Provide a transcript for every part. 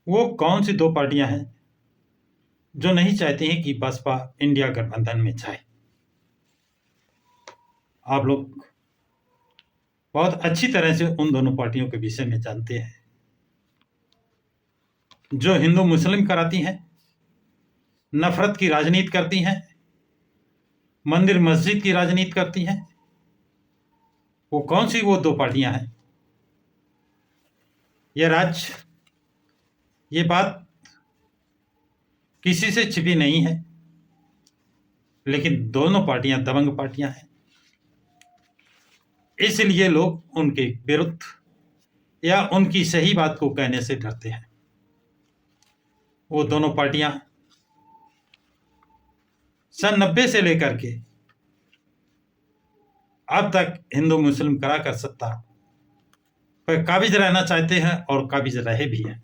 वो कौन सी दो पार्टियां हैं जो नहीं चाहती हैं कि बसपा इंडिया गठबंधन में जाए? आप लोग बहुत अच्छी तरह से उन दोनों पार्टियों के विषय में जानते हैं, जो हिंदू मुस्लिम कराती हैं, नफरत की राजनीति करती हैं, मंदिर मस्जिद की राजनीति करती हैं। वो कौन सी वो दो पार्टियां हैं? ये बात किसी से छिपी नहीं है, लेकिन दोनों पार्टियां दबंग पार्टियां हैं। इसलिए लोग उनके विरुद्ध या उनकी सही बात को कहने से डरते हैं। वो दोनों पार्टियां सन 90 से लेकर के अब तक हिंदू मुस्लिम करा कर सत्ता पर काबिज रहना चाहते हैं और काबिज रहे भी हैं।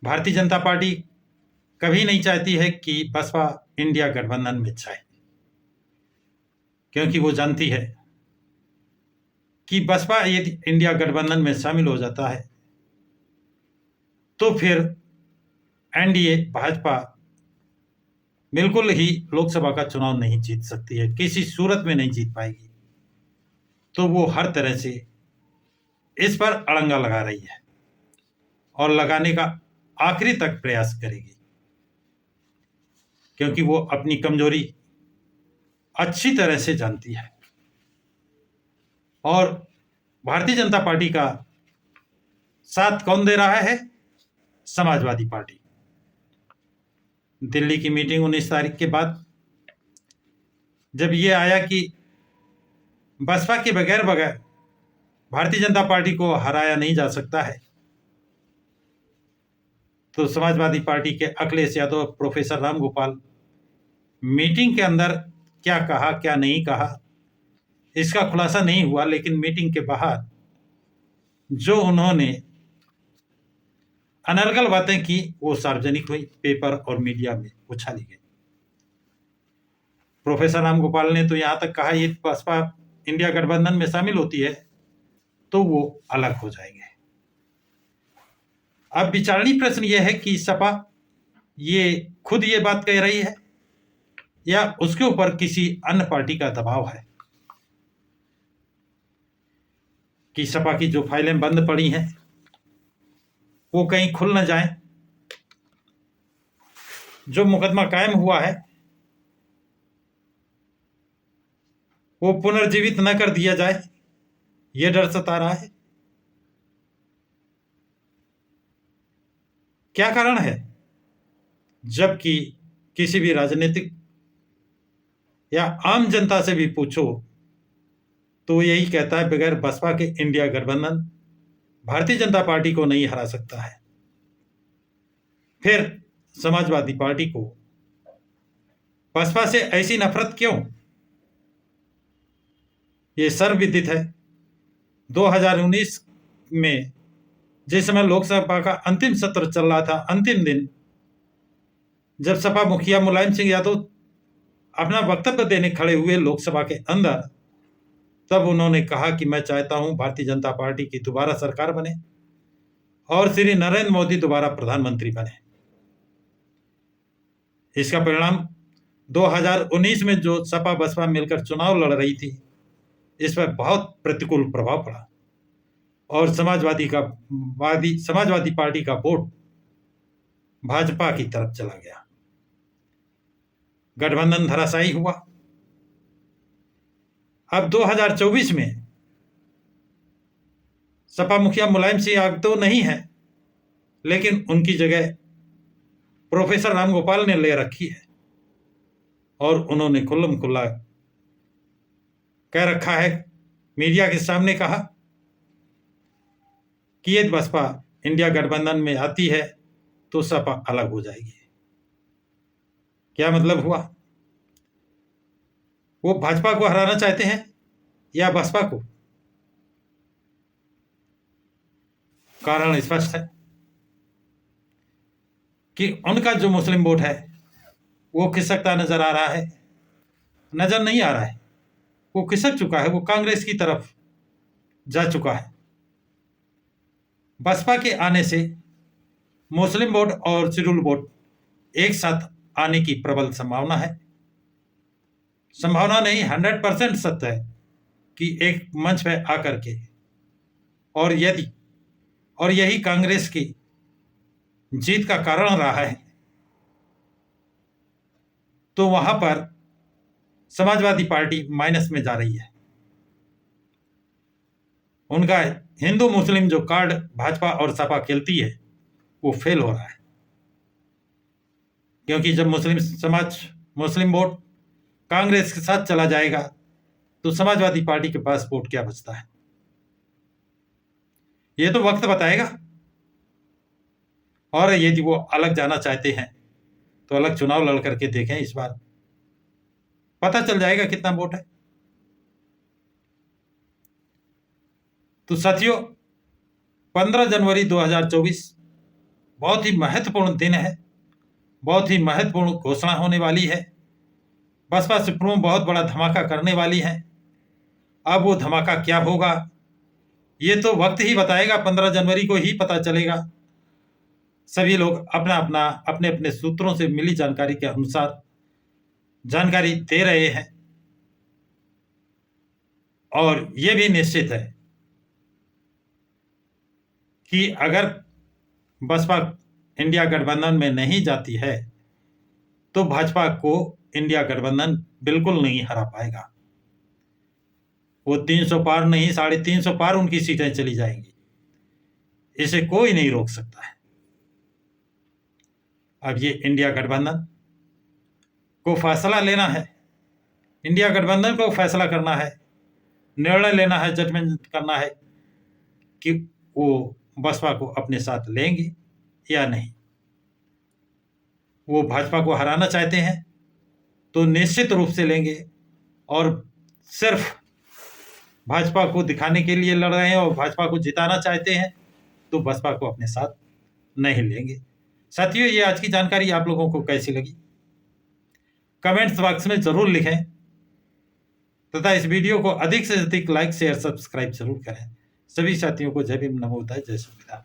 भारतीय जनता पार्टी कभी नहीं चाहती है कि बसपा इंडिया गठबंधन में जाए, क्योंकि वो जानती है कि बसपा यदि इंडिया गठबंधन में शामिल हो जाता है तो फिर एनडीए भाजपा बिल्कुल ही लोकसभा का चुनाव नहीं जीत सकती है, किसी सूरत में नहीं जीत पाएगी। तो वो हर तरह से इस पर अड़ंगा लगा रही है और लगाने का आखिरी तक प्रयास करेगी, क्योंकि वो अपनी कमजोरी अच्छी तरह से जानती है। और भारतीय जनता पार्टी का साथ कौन दे रहा है? समाजवादी पार्टी। दिल्ली की मीटिंग 19 तारीख के बाद जब ये आया कि बसपा के बगैर भारतीय जनता पार्टी को हराया नहीं जा सकता है, तो समाजवादी पार्टी के अखिलेश यादव, प्रोफेसर राम गोपाल मीटिंग के अंदर क्या कहा क्या नहीं कहा इसका खुलासा नहीं हुआ, लेकिन मीटिंग के बाहर जो उन्होंने अनर्गल बातें की वो सार्वजनिक हुई, पेपर और मीडिया में उछाली गई। प्रोफेसर राम गोपाल ने तो यहां तक कहा ये बसपा इंडिया गठबंधन में शामिल होती है तो वो अलग हो जाएंगे। अब विचारणीय प्रश्न यह है कि सपा ये खुद ये बात कह रही है या उसके ऊपर किसी अन्य पार्टी का दबाव है कि सपा की जो फाइलें बंद पड़ी हैं वो कहीं खुल न जाए, जो मुकदमा कायम हुआ है वो पुनर्जीवित न कर दिया जाए, ये डर सता रहा है। क्या कारण है? जबकि किसी भी राजनीतिक या आम जनता से भी पूछो तो यही कहता है बगैर बसपा के इंडिया गठबंधन भारतीय जनता पार्टी को नहीं हरा सकता है। फिर समाजवादी पार्टी को बसपा से ऐसी नफरत क्यों? ये सर्वविदित है। 2019 में जिस समय लोकसभा का अंतिम सत्र चल रहा था, अंतिम दिन जब सपा मुखिया मुलायम सिंह यादव अपना वक्तव्य देने खड़े हुए लोकसभा के अंदर, तब उन्होंने कहा कि मैं चाहता हूं भारतीय जनता पार्टी की दोबारा सरकार बने और श्री नरेंद्र मोदी दोबारा प्रधानमंत्री बने। इसका परिणाम 2019 में जो सपा बसपा मिलकर चुनाव लड़ रही थी इस पर बहुत प्रतिकूल प्रभाव पड़ा और समाजवादी पार्टी का वोट भाजपा की तरफ चला गया, गठबंधन धराशायी हुआ। अब 2024 में सपा मुखिया मुलायम सिंह यादव नहीं है, लेकिन उनकी जगह प्रोफेसर राम गोपाल ने ले रखी है और उन्होंने खुल्लम खुल्ला कह रखा है, मीडिया के सामने कहा कि यदि बसपा इंडिया गठबंधन में आती है तो सपा अलग हो जाएगी। क्या मतलब हुआ? वो भाजपा को हराना चाहते हैं या बसपा को? कारण स्पष्ट है कि उनका जो मुस्लिम वोट है वो खिसकता नजर आ रहा है, नजर नहीं आ रहा है, वो खिसक चुका है, वो कांग्रेस की तरफ जा चुका है। बसपा के आने से मुस्लिम वोट और शेड्यूल वोट एक साथ आने की प्रबल संभावना है। संभावना नहीं, 100% सत्य है कि एक मंच पर आकर के और यही कांग्रेस की जीत का कारण रहा है, तो वहां पर समाजवादी पार्टी माइनस में जा रही है। उनका हिंदू मुस्लिम जो कार्ड भाजपा और सपा खेलती है वो फेल हो रहा है, क्योंकि जब मुस्लिम वोट कांग्रेस के साथ चला जाएगा तो समाजवादी पार्टी के पास वोट क्या बचता है, ये तो वक्त बताएगा। और यदि वो अलग जाना चाहते हैं तो अलग चुनाव लड़ करके देखें, इस बार पता चल जाएगा कितना वोट है। तो साथियों, 15 जनवरी 2024 बहुत ही महत्वपूर्ण दिन है, बहुत ही महत्वपूर्ण घोषणा होने वाली है। बसपा सुप्रीमो बहुत बड़ा धमाका करने वाली है। अब वो धमाका क्या होगा ये तो वक्त ही बताएगा, 15 जनवरी को ही पता चलेगा। सभी लोग अपने अपने सूत्रों से मिली जानकारी के अनुसार जानकारी दे रहे हैं, और ये भी निश्चित है कि अगर बसपा इंडिया गठबंधन में नहीं जाती है तो भाजपा को इंडिया गठबंधन बिल्कुल नहीं हरा पाएगा। वो 300 पार नहीं, 350 पार उनकी सीटें चली जाएंगी, इसे कोई नहीं रोक सकता है। अब ये इंडिया गठबंधन को फैसला लेना है, इंडिया गठबंधन को फैसला करना है, निर्णय लेना है, जजमेंट करना है कि वो बसपा को अपने साथ लेंगे या नहीं। वो भाजपा को हराना चाहते हैं तो निश्चित रूप से लेंगे, और सिर्फ भाजपा को दिखाने के लिए लड़ रहे हैं और भाजपा को जिताना चाहते हैं तो बसपा को अपने साथ नहीं लेंगे। साथियों, ये आज की जानकारी आप लोगों को कैसी लगी कमेंट्स बॉक्स में जरूर लिखें, तथा इस वीडियो को अधिक से अधिक लाइक शेयर सब्सक्राइब जरूर करें। सभी साथियों को जय भीम, नमो बुद्धाय, जय संविधान।